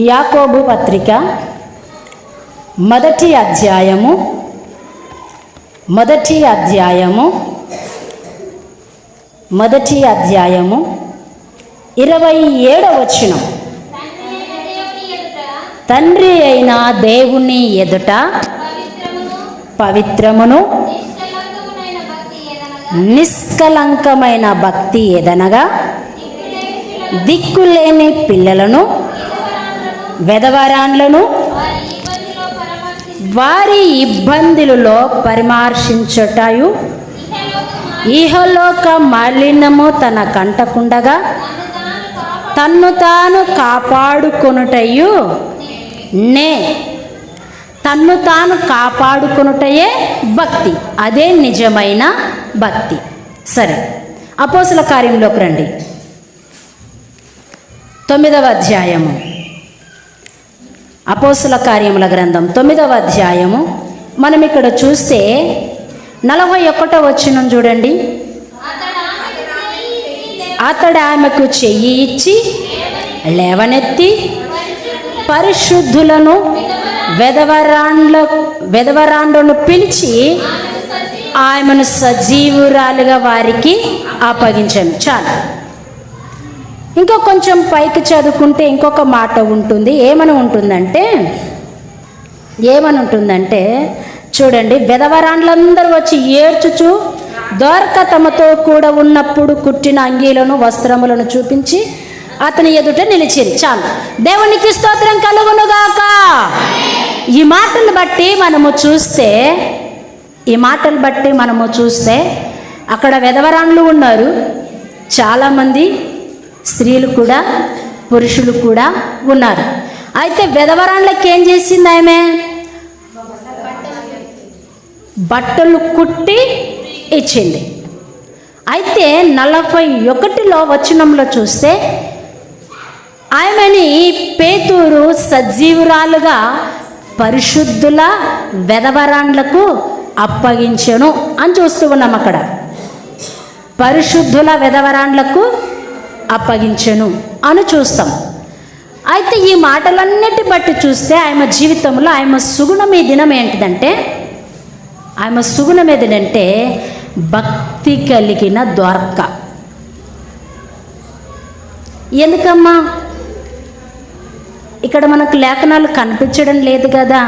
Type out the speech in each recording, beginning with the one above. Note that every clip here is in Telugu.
యాకోబు పత్రిక మొదటి అధ్యాయము 27వ వచనం. తండ్రి అయిన దేవుని ఎదుట పవిత్రమును నిష్కలంకమైన భక్తి ఏదనగా దిక్కులేని పిల్లలను వెధవరాండ్లను వారి ఇబ్బందులలో పరామర్శించుటయు ఇహలోక మాలిన్యము తన కంటకుండగా తన్ను తాను కాపాడుకొనుటయు తన్ను తాను కాపాడుకొనుటయే భక్తి. అదే నిజమైన భక్తి. సరే, అపోస్తుల కార్యంలోకి రండి. 9వ అధ్యాయము, అపోస్తుల కార్యముల గ్రంథం 9వ అధ్యాయము. మనం ఇక్కడ చూస్తే 41వ వచనం చూడండి. అతడు ఆమెకు చెయ్యి ఇచ్చి లేవనెత్తి పరిశుద్ధులను వెధవరాండ్లను పిలిచి ఆమెను సజీవురాలుగా వారికి అప్పగించాను. చాలు. ఇంకా కొంచెం పైకి చదువుకుంటే ఇంకొక మాట ఉంటుంది. ఏమని ఉంటుందంటే చూడండి, వెధవరాండ్లందరూ వచ్చి ఏడ్చుచు దోర్క తమతో కూడా ఉన్నప్పుడు కుట్టిన అంగీలను వస్త్రములను చూపించి అతని ఎదుట నిలిచిరి. చాలు. దేవునికి స్తోత్రం కలుగునుగాక. ఈ మాటలు బట్టి మనము చూస్తే అక్కడ వెధవరాండ్లు ఉన్నారు, చాలామంది స్త్రీలు కూడా పురుషులు కూడా ఉన్నారు. అయితే వెధవరాండ్లకి ఏం చేసింది? ఆమె బట్టలు కుట్టి ఇచ్చింది. అయితే 41వ వచనంలో చూస్తే ఆమెని పేతురు సజీవురాలుగా పరిశుద్ధుల వెధవరాండ్లకు అప్పగించెను అని చూస్తూ ఉన్నాం. అక్కడ పరిశుద్ధుల వెధవరాండ్లకు అప్పగించెను అని చూస్తాం. అయితే ఈ మాటలన్నిటి బట్టి చూస్తే ఆమె జీవితంలో ఆమె సుగుణం ఈ దినం ఏంటిదంటే, భక్తి కలిగిన దోర్క. ఎందుకమ్మా ఇక్కడ మనకు లేఖనాలు కనిపించడం లేదు కదా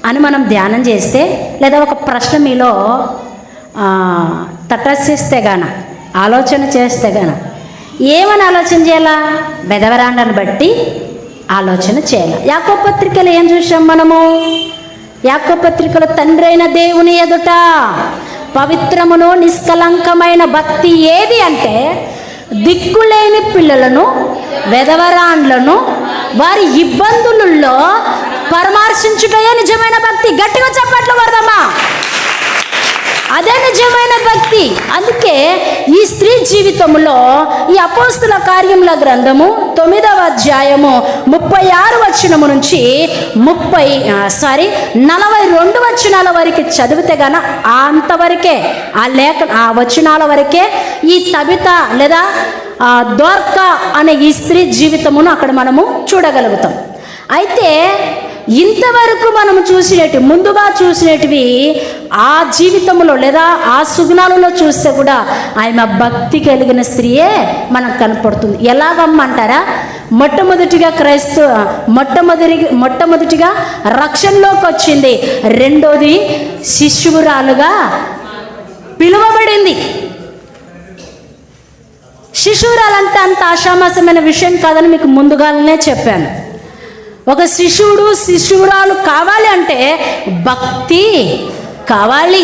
అని మనం ధ్యానం చేస్తే, లేదా ఒక ప్రశ్న మీలో తటస్థిస్తే గాన ఆలోచన చేస్తే గాన ఏమని ఆలోచన చేయాలా? వెధవరాండ్లను బట్టి ఆలోచన చేయాలి. యాకోబు పత్రికలో ఏం చూసాం మనము? యాకోబు పత్రికలో తండ్రి అయిన దేవుని ఎదుట పవిత్రమును నిష్కలంకమైన భక్తి ఏది అంటే దిక్కులేని పిల్లలను వెధవరాండ్లను వారి ఇబ్బందులలో పరామర్శించుటయే నిజమైన భక్తి. గట్టిగా చప్పట్లు కొడదామా? అదే నిజమైన భక్తి. అందుకే ఈ స్త్రీ జీవితంలో ఈ అపోస్తుల కార్యముల గ్రంథము 9వ అధ్యాయము 36 వచనము నుంచి 42 వచనాల వరకు చదివితే గాన అంతవరకే ఆ వచనాల వరకే ఈ తబిత లేదా దోర్క అనే ఈ స్త్రీ జీవితమును అక్కడ మనము చూడగలుగుతాం. అయితే ఇంతవరకు మనం ముందుగా చూసినటివి ఆ జీవితంలో లేదా ఆ సుగుణాలలో చూస్తే కూడా ఆమె భక్తి కలిగిన స్త్రీయే మనకు కనపడుతుంది. ఎలాగమ్మంటారా? మొట్టమొదటిగా రక్షణలోకి వచ్చింది. రెండోది శిశువురాలుగా పిలువబడింది. శిశువురాలంటే అంత ఆషామాసమైన విషయం కాదని మీకు ముందుగానే చెప్పాను. ఒక శిశువురాలు కావాలి అంటే భక్తి కావాలి.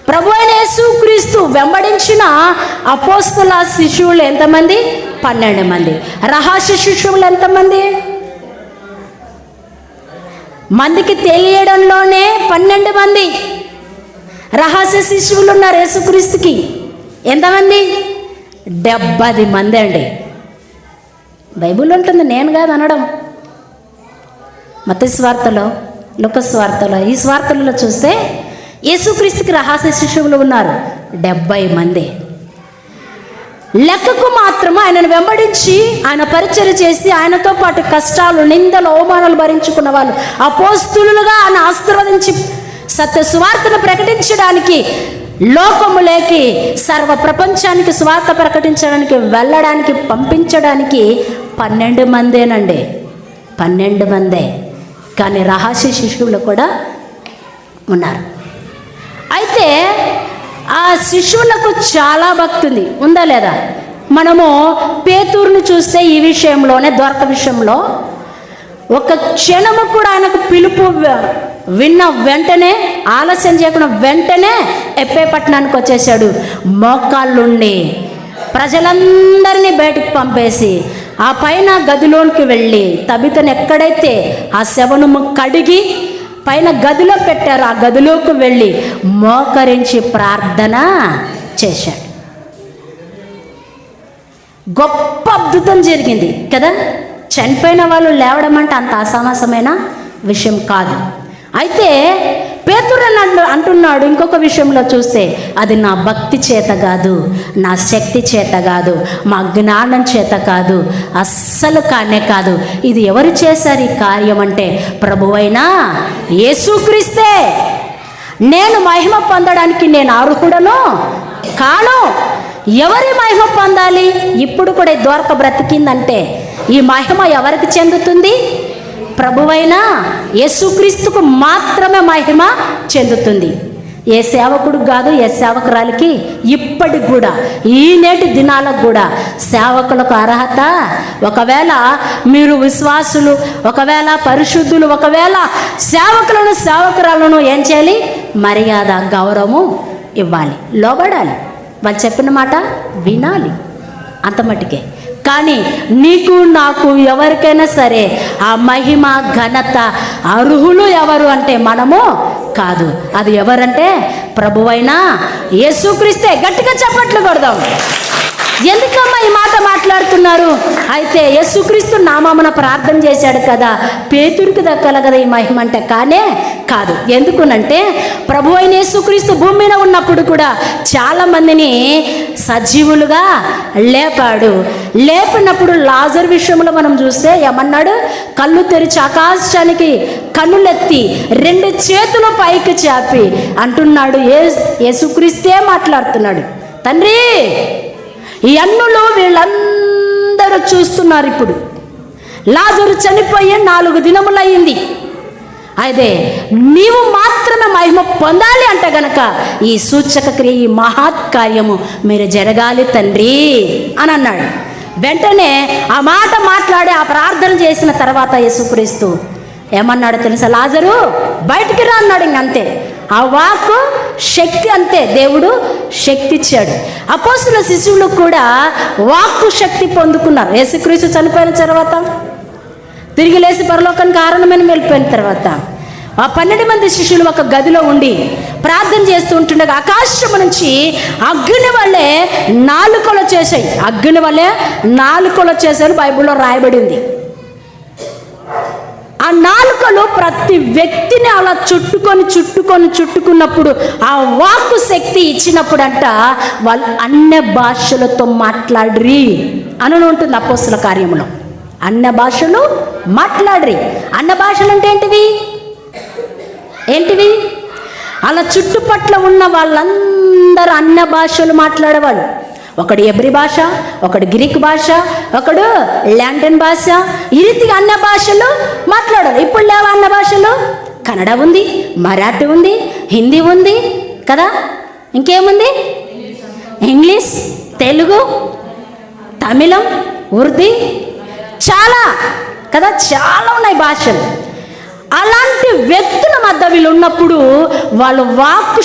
ప్రభు అయిన యేసుక్రీస్తు వెంబడించిన అపోస్తల శిశువులు ఎంతమంది? 12 మంది. రహస్య శిశువులు ఎంతమంది? మందికి తెలియడంలోనే 12 మంది రహస్య శిశువులు ఉన్నారు యేసుక్రీస్తుకి. ఎంతమంది? 70 మంది అండి. బైబిల్ ఉంటుంది, నేను కాదు అనడం. మత్తయి స్వార్తలో, లూకా స్వార్తలో, ఈ స్వార్తలలో చూస్తే యేసుక్రీస్తుకి రహస్య శిశువులు ఉన్నారు 70 మంది. లెక్కకు మాత్రము ఆయనను వెంబడించి ఆయన పరిచర్య చేసి ఆయనతో పాటు కష్టాలు, నిందలు, అవమానాలు భరించుకున్న వాళ్ళు అపోస్తులుగా ఆయన ఆశీర్వదించి సత్య సువార్తను ప్రకటించడానికి, లోకములోకి సర్వ ప్రపంచానికి సువార్త ప్రకటించడానికి, వెళ్ళడానికి, పంపించడానికి 12 మందేనండి. 12 మందే. కానీ రహస్య శిష్యులు కూడా ఉన్నారు. అయితే ఆ శిష్యులకు చాలా భక్తి ఉందా లేదా? మనము పేతురుని చూస్తే ఈ విషయంలోనే, దొరక విషయంలో ఒక క్షణము కూడా ఆయనకు పిలుపు విన్న వెంటనే, ఆలస్యం చేయకుండా వెంటనే ఎప్పే పట్టణానికి వచ్చేసాడు. మోకాళ్ళుండి ప్రజలందరినీ బయటికి పంపేసి ఆ పైన గదిలోనికి వెళ్ళి తబితను ఎక్కడైతే ఆ శవనము కడిగి పైన గదిలో పెట్టారు, ఆ గదిలోకి వెళ్ళి మోకరించి ప్రార్థన చేశాడు. గొప్ప అద్భుతం జరిగింది కదా. చనిపోయిన వాళ్ళు లేవడం అంటే అంత అసమాసమైన విషయం కాదు. అయితే పేతురు అంటున్నాడు ఇంకొక విషయంలో చూస్తే, అది నా భక్తి చేత కాదు, నా శక్తి చేత కాదు, మా జ్ఞానం చేత కాదు, అస్సలు కానే కాదు. ఇది ఎవరు చేశారు ఈ కార్యం అంటే ప్రభువైన యేసుక్రీస్తే. నేను మహిమ పొందడానికి నేను అర్హుడను కాను. ఎవరి మహిమ పొందాలి? ఇప్పుడు కూడా దొరక బ్రతికిందంటే ఈ మహిమ ఎవరికి చెందుతుంది? ప్రభువైన యేసుక్రీస్తుకు మాత్రమే మహిమ చెందుతుంది. ఏ సేవకుడికి కాదు, ఏ సేవకురాలికి. ఇప్పటికి కూడా, ఈ నేటి దినాలకు కూడా సేవకులకు అర్హత, ఒకవేళ మీరు విశ్వాసులు, ఒకవేళ పరిశుద్ధులు, ఒకవేళ సేవకులను సేవకురాలను ఏం చేయాలి? మర్యాద, గౌరవము ఇవ్వాలి, లోబడాలి, వాళ్ళు చెప్పిన మాట వినాలి, అంత మట్టుకే. కానీ నీకు నాకు ఎవరికైనా సరే ఆ మహిమ, ఘనత అర్హులు ఎవరు అంటే మనము కాదు. అది ఎవరంటే ప్రభువైన యేసుక్రీస్తే. గట్టిగా చప్పట్లు కొడదాం. ఎందుకమ్మా ఈ మాట మాట్లాడుతున్నారు? అయితే యేసుక్రీస్తు నామమున ప్రార్థన చేశాడు కదా, పేతురికి దక్కల కదా ఈ మహిమ అంటే? కానే కాదు. ఎందుకునంటే ప్రభువైన యేసుక్రీస్తు భూమి మీద ఉన్నప్పుడు కూడా చాలా మందిని సజీవులుగా లేపాడు. లేపినప్పుడు లాజరు విషయంలో మనం చూస్తే ఏమన్నాడు? కళ్ళు తెరిచి ఆకాశానికి కన్నులెత్తి 2 చేతులు పైకి చాపి అంటున్నాడు. యేసుక్రీస్తే మాట్లాడుతున్నాడు, తండ్రి ఈ అన్నులు వీళ్ళందరూ చూస్తున్నారు. ఇప్పుడు లాజరు చనిపోయి 4 దినములు అయింది. అయితే నీవు మాత్రమే మహిమ పొందాలి అంటే గనక ఈ సూచక క్రియ, ఈ మహత్కార్యము మీరు జరగాలి తండ్రి అని అన్నాడు. వెంటనే ఆ మాట మాట్లాడి ఆ ప్రార్థన చేసిన తర్వాత యేసుక్రీస్తు ఏమన్నాడు తెలుసా? లాజరు బయటికి రా అన్నాడు. ఇంకంతే. ఆ వాక్కు శక్తి, అంతే. దేవుడు శక్తి ఇచ్చాడు. అపోస్తుల శిష్యులు కూడా వాక్కు శక్తి పొందుకున్నారు. యేసుక్రీస్తు చనిపోయిన తర్వాత, తిరిగి లేచి పరలోకానికి కారణమైన వెళ్ళిపోయిన తర్వాత ఆ 12 మంది శిష్యులు ఒక గదిలో ఉండి ప్రార్థన చేస్తూ ఉంటుండగా ఆకాశము నుంచి అగ్ని వల్లే నాలుకలు వచ్చేసాయి. అగ్ని వల్లే నాలుకలు వచ్చేసారు బైబిల్లో రాయబడింది. ఆ నాలుకలు ప్రతి వ్యక్తిని అలా చుట్టుకున్నప్పుడు ఆ వాక్కు శక్తి ఇచ్చినప్పుడు అంట వాళ్ళు అన్య భాషలతో మాట్లాడరి అని ఉంటుంది అపోస్తుల కార్యములో. అన్య భాషలు మాట్లాడరి. అన్య భాషలు అంటే ఏంటివి? అలా చుట్టుపట్ల ఉన్న వాళ్ళందరూ అన్య భాషలు మాట్లాడేవాళ్ళు. ఒకడు ఎబ్రి భాష, ఒకడు గ్రీక్ భాష, ఒకడు లాటిన్ భాష, ఈ రీతిగా అన్య భాషలు మాట్లాడాలి. ఇప్పుడు లేవా అన్య భాషలు? కన్నడ ఉంది, మరాఠీ ఉంది, హిందీ ఉంది కదా, ఇంకేముంది? ఇంగ్లీష్, తెలుగు, తమిళం, ఉర్దూ, చాలా కదా, చాలా ఉన్నాయి భాషలు. అలాంటి వ్యక్తుల మధ్య వీళ్ళు ఉన్నప్పుడు వాళ్ళు వాక్కు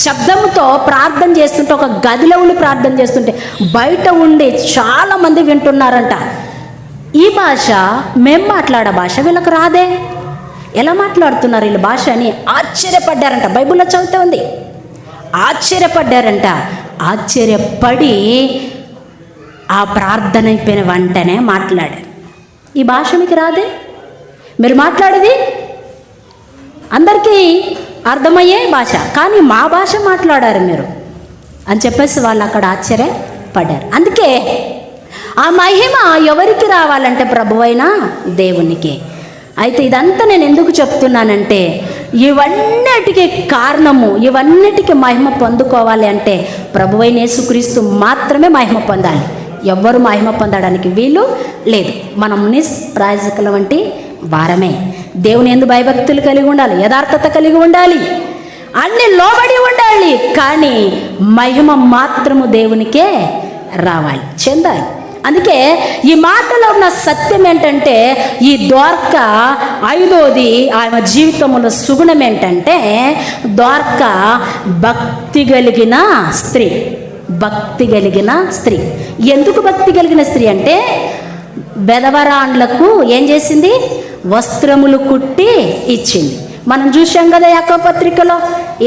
శబ్దంతో ప్రార్థన చేస్తుంటే, ఒక గదిలో ఉండి ప్రార్థన చేస్తుంటే బయట ఉండి చాలామంది వింటున్నారంట. ఈ భాష మేము మాట్లాడే భాష వీళ్ళకి రాదే, ఎలా మాట్లాడుతున్నారు వీళ్ళ భాష అని ఆశ్చర్యపడ్డారంట. బైబిల్లో చదివితే ఉంది, ఆశ్చర్యపడ్డారంట. ఆశ్చర్యపడి ఆ ప్రార్థన అయిపోయిన వెంటనే మాట్లాడారు. ఈ భాష మీకు రాదే, మీరు మాట్లాడేది అందరికీ అర్థమయ్యే భాష, కానీ మా భాష మాట్లాడారు మీరు. అని చెప్పేసి వాళ్ళు అక్కడ ఆశ్చర్యపడ్డారు. అందుకే ఆ మహిమ ఎవరికి రావాలంటే ప్రభువైన దేవునికి. అయితే ఇదంతా నేను ఎందుకు చెప్తున్నానంటే ఇవన్నిటికీ కారణము, ఇవన్నిటికీ మహిమ పొందుకోవాలి అంటే ప్రభువైన యేసుక్రీస్తు మాత్రమే మహిమ పొందాలి. ఎవ్వరు మహిమ పొందడానికి వీలు లేదు. మనం నిష్ప్రయోజకుల వంటి భారమే. దేవుని యందు భయభక్తులు కలిగి ఉండాలి, యథార్థత కలిగి ఉండాలి, అన్ని లోబడి ఉండాలి. కానీ మహిమ మాత్రము దేవునికే రావాలి, చెందాలి. అందుకే ఈ మాటలో ఉన్న సత్యం ఏంటంటే ఈ ద్వారక ఐదోది ఆమె జీవితంలో సుగుణం ఏంటంటే ద్వారక భక్తి కలిగిన స్త్రీ. భక్తి కలిగిన స్త్రీ. ఎందుకు భక్తి కలిగిన స్త్రీ అంటే బెదవరాండ్లకు ఏం చేసింది? వస్త్రములు కుట్టి ఇచ్చింది. మనం చూసాం కదా యాకోబు పత్రికలో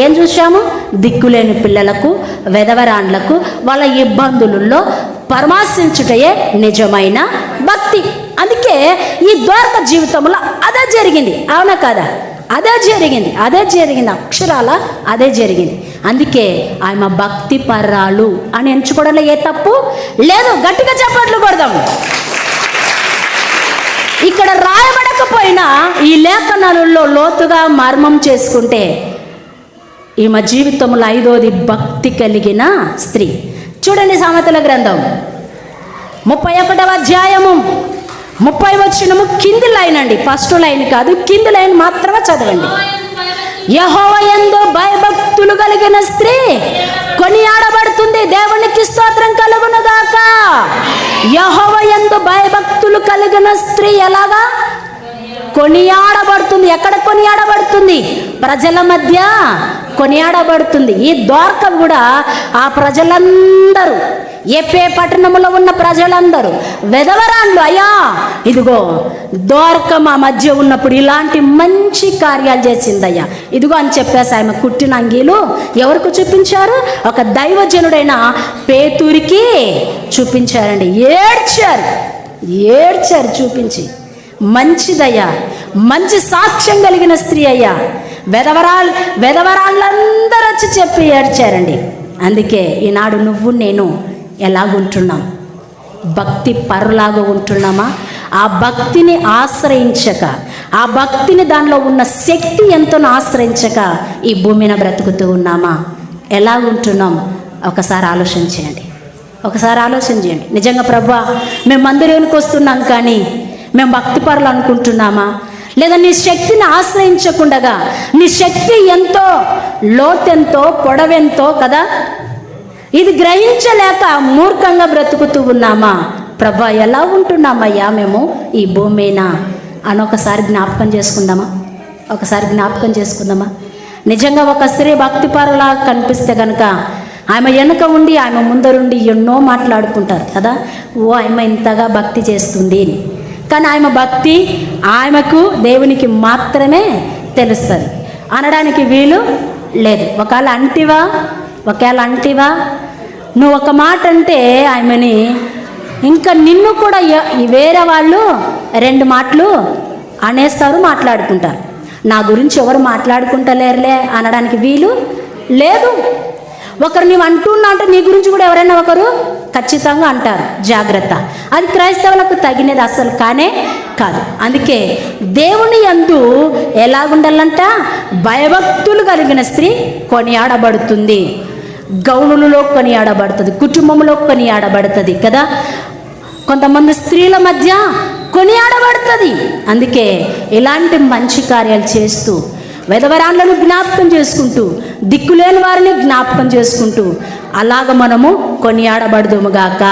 ఏం చూసాము? దిక్కులేని పిల్లలకు, వెధవరాండ్లకు వాళ్ళ ఇబ్బందులలో పరామర్శించుటయే నిజమైన భక్తి. అందుకే ఈ ద్వారక జీవితంలో అదే జరిగింది, అవునా కదా? అదే జరిగింది, అక్షరాల అదే జరిగింది. అందుకే ఆమె భక్తి పర్రాలు అని ఎంచుకోవడంలో ఏ తప్పు లేదు. గట్టిగా చప్పట్లు కొడదాం. ఇక్కడ రాయబడకపోయినా ఈ లేఖనాలలో లోతుగా మర్మం చేసుకుంటే ఈమె జీవితంలో ఐదోది భక్తి కలిగిన స్త్రీ. చూడండి సామెతల గ్రంథం 31వ అధ్యాయము 30 వచనము కింది లైన్ అండి, ఫస్ట్ లైన్ కాదు, కింది లైన్ మాత్రమే చదవండి. యెహోవా యందు భయభక్తులు కలిగిన స్త్రీ కొనియాడబడుతుంది. దేవునికి స్తోత్రం కలుగును గాక. యెహోవా యందు భయభక్తులు కలిగిన స్త్రీ ఎలాగా కొనియాడబడుతుంది? ఎక్కడ కొనియాడబడుతుంది? ప్రజల మధ్య కొనియాడబడుతుంది. ఈ ద్వారక కూడా ఆ ప్రజలందరూ, ఏపే పట్టణంలో ఉన్న ప్రజలందరూ వెధవరాండ్లు. అయ్యా ఇదిగో ద్వారక మా మధ్య ఉన్నప్పుడు ఇలాంటి మంచి కార్యాలు చేసిందయ్యా, ఇదిగో అని చెప్పేసి ఆమె కుట్టిన అంగీలు ఎవరికి చూపించారు? ఒక దైవజనుడైన పేతురికి చూపించారండి. ఏడ్చారు చూపించి. మంచిదయ్యా, మంచి సాక్ష్యం కలిగిన స్త్రీ అయ్యా. వెధవరాళ్ళందరూ వచ్చి చెప్పి ఏడ్చారండి. అందుకే ఈనాడు నువ్వు నేను ఎలాగుంటున్నాం? భక్తి పరులాగా ఉంటున్నామా? ఆ భక్తిని ఆశ్రయించక, ఆ భక్తిని దానిలో ఉన్న శక్తి ఎంతో ఆశ్రయించక ఈ భూమిన బ్రతుకుతూ ఉన్నామా? ఎలా ఉంటున్నాం? ఒకసారి ఆలోచన చేయండి. నిజంగా ప్రభువా మేము మందిరానికి వస్తున్నాం కానీ మేము భక్తి పరులు అనుకుంటున్నామా? లేదా నీ శక్తిని ఆశ్రయించకుండా నీ శక్తి ఎంతో, లోతెంతో, పొడవెంతో కదా, ఇది గ్రహించలేక మూర్ఖంగా బ్రతుకుతూ ఉన్నామా? ప్రభా ఎలా ఉంటున్నామయ్యా మేము ఈ భూమిన అని ఒకసారి జ్ఞాపకం చేసుకుందామా? నిజంగా ఒక స్త్రీ భక్తిపరులా కనిపిస్తే కనుక ఆమె వెనుక ఉండి ఆమె ముందరుండి ఎన్నో మాట్లాడుకుంటారు కదా, ఓ ఆమె ఇంతగా భక్తి చేస్తుంది అని. కానీ ఆమె భక్తి ఆమెకు దేవునికి మాత్రమే తెలుస్తుంది, అనడానికి వీలు లేదు. ఒకవేళ అంటివా నువ్వు ఒక మాట అంటే ఆమెని ఇంకా నిన్ను కూడా వేరే వాళ్ళు 2 మాటలు అనేస్తారు, మాట్లాడుకుంటారు. నా గురించి ఎవరు మాట్లాడుకుంటలేరులే అనడానికి వీలు లేదు. ఒకరు నీవు అంటున్నా అంటే నీ గురించి కూడా ఎవరైనా ఒకరు ఖచ్చితంగా అంటారు. జాగ్రత్త, అది క్రైస్తవులకు తగినది అసలు కానే కాదు. అందుకే దేవుని యందు ఎలాగుండాలంట? భయభక్తులు కలిగిన స్త్రీ కొనియాడబడుతుంది. గౌనులలో కొనియాడబడుతుంది, కుటుంబంలో కొనియాడబడుతుంది కదా, కొంతమంది స్త్రీల మధ్య కొనియాడబడుతుంది. అందుకే ఇలాంటి మంచి కార్యాలు చేస్తూ, వెధవరాండ్లను జ్ఞాపకం చేసుకుంటూ, దిక్కులేని వారిని జ్ఞాపకం చేసుకుంటూ అలాగ మనము కొనియాడబడుదుముగాక.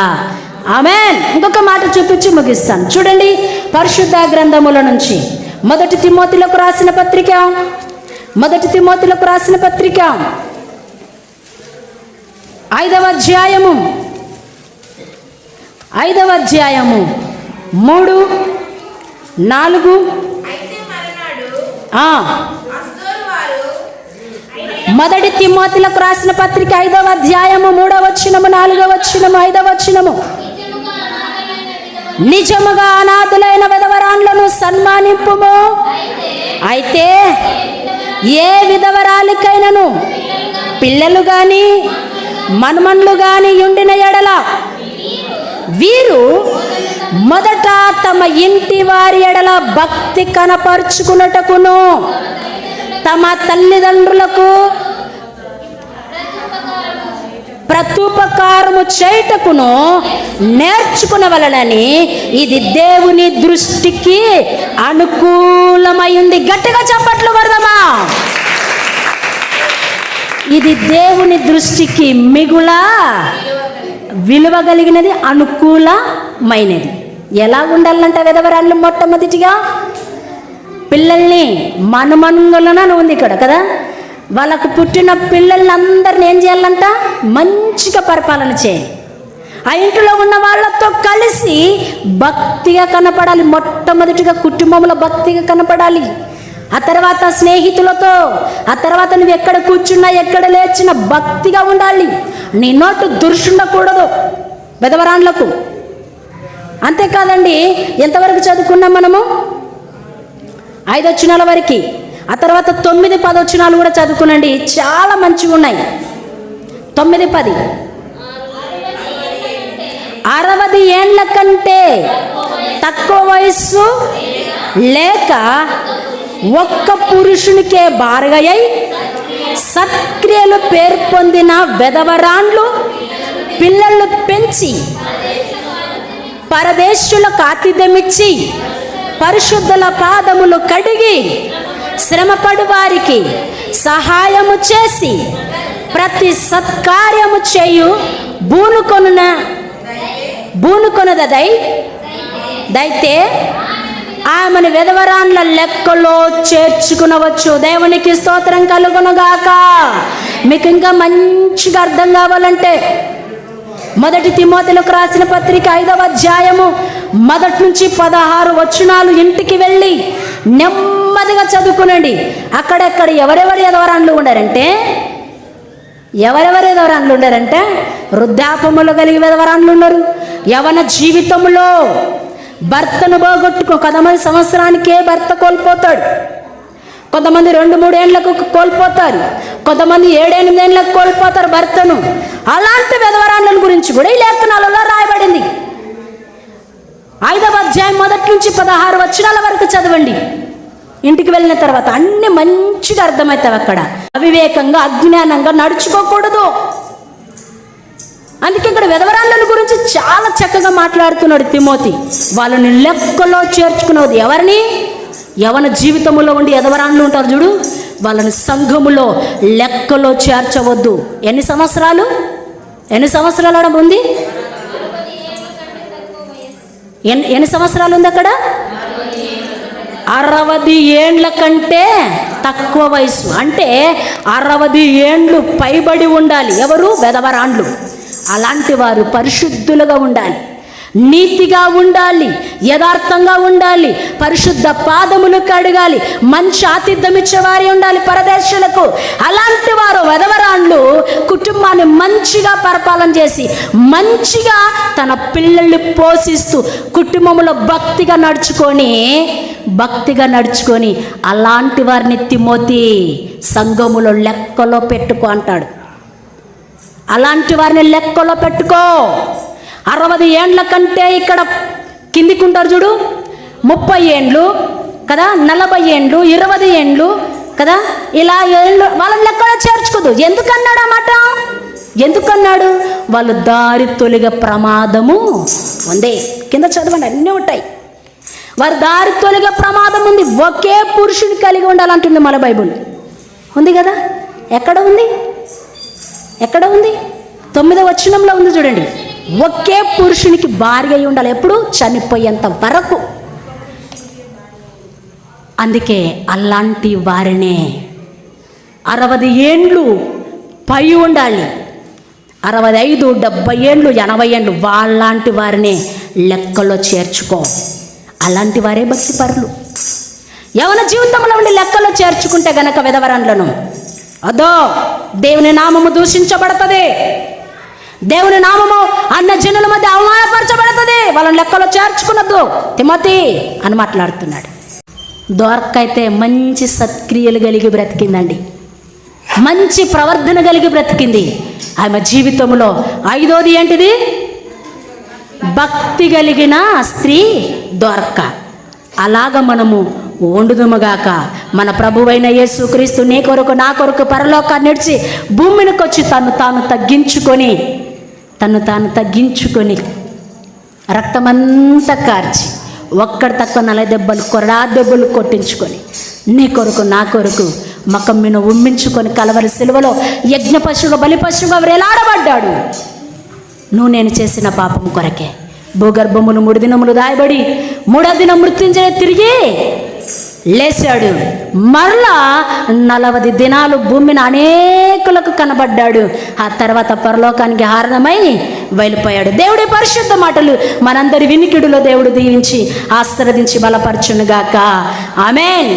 ఆమేన్. ఇంకొక మాట చూపించి ముగిస్తాను. చూడండి, పరిశుద్ధ గ్రంథముల నుంచి మొదటి తిమోతిలకు రాసిన పత్రిక 5వ అధ్యాయము 3, 4. మొదటి తిమోతిలకు రాసిన పత్రిక 5వ అధ్యాయము 3వ వచనము, 4వ వచనము, 5వ వచనము. నిజముగా అనాథులైన విధవరాండ్లను సన్మానింపుము. అయితే ఏ విధవరాలికైనను పిల్లలు గాని మనమన్లు గాని ఉండిన ఎడల వీరు మొదట తమ ఇంటి వారి ఎడల భక్తి కనపరుచుకున్నటకును తమ తల్లిదండ్రులకు ప్రత్యుపకారము చేయుటకును నేర్చుకునవలనని ఇది దేవుని దృష్టికి అనుకూలమైంది. గట్టిగా చప్పట్లు కొడదామా. ఇది దేవుని దృష్టికి మిగుల విలువ కలిగినది, అనుకూలమైనది. ఎలా ఉండాలంట విధవరాళ్ళు? మొట్టమొదటిగా పిల్లల్ని మనమనుగలను ఉంది ఇక్కడ కదా, వాళ్ళకు పుట్టిన పిల్లలందరిని ఏం చేయాలంట? మంచిగా పరిపాలన చేయాలి. ఆ ఇంట్లో ఉన్న వాళ్ళతో కలిసి భక్తిగా కనపడాలి. మొట్టమొదటిగా కుటుంబంలో భక్తిగా కనపడాలి. ఆ తర్వాత స్నేహితులతో, ఆ తర్వాత నువ్వు ఎక్కడ కూర్చున్నా ఎక్కడ లేచినా భక్తిగా ఉండాలి. నీ నోటు దురుసుండకూడదు విధవరాండ్లకు. అంతేకాదండి, ఎంతవరకు చదువుకున్నాం మనము? 5 వచనాల వరకు. ఆ తర్వాత 9, 10 వచనాలు కూడా చదువుకునండి, చాలా మంచిగా ఉన్నాయి. 9, 10. 60 ఏండ్ల కంటే తక్కువ వయస్సు లేక ఒక్క పురుషునికే భార్యై సత్క్రియలు పేర్పొందిన విధవరాండ్లు పిల్లలు పెంచి పరదేశులకు ఆతిథ్యమిచ్చి పరిశుద్ధుల పాదములు కడిగి శ్రమపడు వారికి సహాయము చేసి ప్రతి సత్కార్యము చేయు బూనుకొనదైతే ఆమెను విధవరాండ్ల లెక్కలో చేర్చుకునవచ్చు. దేవునికి స్తోత్రం కలుగునుగాక. మీకు ఇంకా మంచిగా అర్థం కావాలంటే 1 తిమోతిలకు రాసిన పత్రిక 5వ అధ్యాయము 1 నుంచి 16 వచనాలు ఇంటికి వెళ్ళి నెమ్మదిగా చదువుకునండి. అక్కడెక్కడ ఎవరెవరు ఎదవరాండ్లు ఉండారంటే, వృద్ధాపములు కలిగి విధవరాండ్లు ఉన్నారు. యవన జీవితంలో భర్తను పోగొట్టుకో, కొంతమంది సంవత్సరానికే భర్త కోల్పోతాడు, కొంతమంది 2-3 ఏళ్ళకు కోల్పోతారు, కొంతమంది 7-8 ఏళ్ళకు కోల్పోతారు భర్తను. అలాంటి విధవరాండ్ల గురించి కూడా ఈ లేఖనాలలో రాయబడింది. 5వ అధ్యాయం 1 నుంచి 16 వచనాల వరకు చదవండి. ఇంటికి వెళ్ళిన తర్వాత అన్ని మంచిగా అర్థమవుతాయి. అక్కడ అవివేకంగా అజ్ఞానంగా నడుచుకోకూడదు. అందుకే ఇక్కడ విధవరాండ్ల గురించి చాలా చక్కగా మాట్లాడుతున్నాడు తిమోతి. వాళ్ళని లెక్కలో చేర్చుకున్నది. ఎవరిని? యవన జీవితంలో ఉండి విధవరాండ్లు ఉంటారు చూడు, వాళ్ళని సంఘములో లెక్కలో చేర్చవద్దు. ఎన్ని సంవత్సరాలు ఉంది? ఎన్ని సంవత్సరాలు ఉంది అక్కడ? 60 ఏండ్ల కంటే తక్కువ వయసు. అంటే 60 ఏండ్లు పైబడి ఉండాలి. ఎవరు? విధవరాండ్లు. అలాంటి వారు పరిశుద్ధులుగా ఉండాలి, నీతిగా ఉండాలి, యథార్థంగా ఉండాలి, పరిశుద్ధ పాదములు కడగాలి, మంచి ఆతిథ్యం ఇచ్చేవారి ఉండాలి పరదేశులకు. అలాంటి వారు విధవరాండ్లు కుటుంబాన్ని మంచిగా పరిపాలన చేసి మంచిగా తన పిల్లల్ని పోషిస్తూ కుటుంబంలో భక్తిగా నడుచుకొని అలాంటి వారిని తిమోతి సంఘములో లెక్కలో పెట్టుకో అంటాడు. అలాంటి వారిని లెక్కలో పెట్టుకో. 60 ఏండ్ల కంటే ఇక్కడ కిందికి ఉంటారు చూడు, 30 ఏండ్లు కదా, 40 ఏండ్లు, 20 ఏండ్లు కదా, ఇలా ఏళ్ళు వాళ్ళని లెక్కలో చేర్చుకోదు. ఎందుకన్నాడు ఆ మాట? ఎందుకన్నాడు? వాళ్ళు దారి తొలగే ప్రమాదము ఉంది. కింద చదవండి, అన్నీ ఉంటాయి. వారు దారి తొలగే ప్రమాదం ఉంది. ఒకే పురుషుని కలిగి ఉండాలంటుంది మన బైబుల్. ఉంది కదా? ఎక్కడ ఉంది? 9వ వచనంలో ఉంది చూడండి. ఒకే పురుషునికి భార్య అయి ఉండాలి. ఎప్పుడు? చనిపోయేంత వరకు. అందుకే అలాంటి వారినే 60 ఏండ్లు పై ఉండాలి. 65, 70 ఏండ్లు, 80 ఏండ్లు వాళ్ళంటి వారినే లెక్కలో చేర్చుకో. అలాంటి వారే భక్తి పరులు. యవన జీవితంలో ఉండి లెక్కలో చేర్చుకుంటే గనక విధవరాండ్లను, అదో దేవుని నామము దూషించబడుతుంది, దేవుని నామము అన్న జనుల మధ్య అవమానపరచబడుతుంది. వాళ్ళని లెక్కలో చేర్చుకున్నద్దు తిమోతి అని మాట్లాడుతున్నాడు. దోర్కైతే మంచి సత్క్రియలు కలిగి బ్రతికిందండి. మంచి ప్రవర్తన కలిగి బ్రతికింది. ఆమె జీవితంలో 5వది ఏంటిది? భక్తి కలిగిన స్త్రీ దొరక్క. అలాగ మనము వండుదుముగాక. మన ప్రభువైన యేసుక్రీస్తు నీ కొరకు నా కొరకు పరలోకాన్ని విడిచి భూమికి వచ్చి తను తాను తగ్గించుకొని రక్తమంతా కార్చి ఒక్కడి తక్కువ 40 దెబ్బలు కొరడా దెబ్బలు కొట్టించుకొని నీ కొరకు నా కొరకు మకం మీద ఉమ్మించుకొని కలవరి సిలువలో యజ్ఞ పశువుగా బలి పశువుగా వేలాడబడ్డాడు. నువ్వు నేను చేసిన పాపం కొరకే. భూగర్భమును 3 దినములు దాయబడి 3వ దినం మృత్యుంజయ తిరిగి లేచాడు. మరలా 40 దినాలు భూమిని అనేకులకు కనబడ్డాడు. ఆ తర్వాత పరలోకానికి హారణమై వెళ్ళిపోయాడు. దేవుడి పరిశుద్ధ మాటలు మనందరి వినికిడిలో దేవుడు దీవించి ఆశీర్వదించి బలపరచునుగాక. ఆమేన్.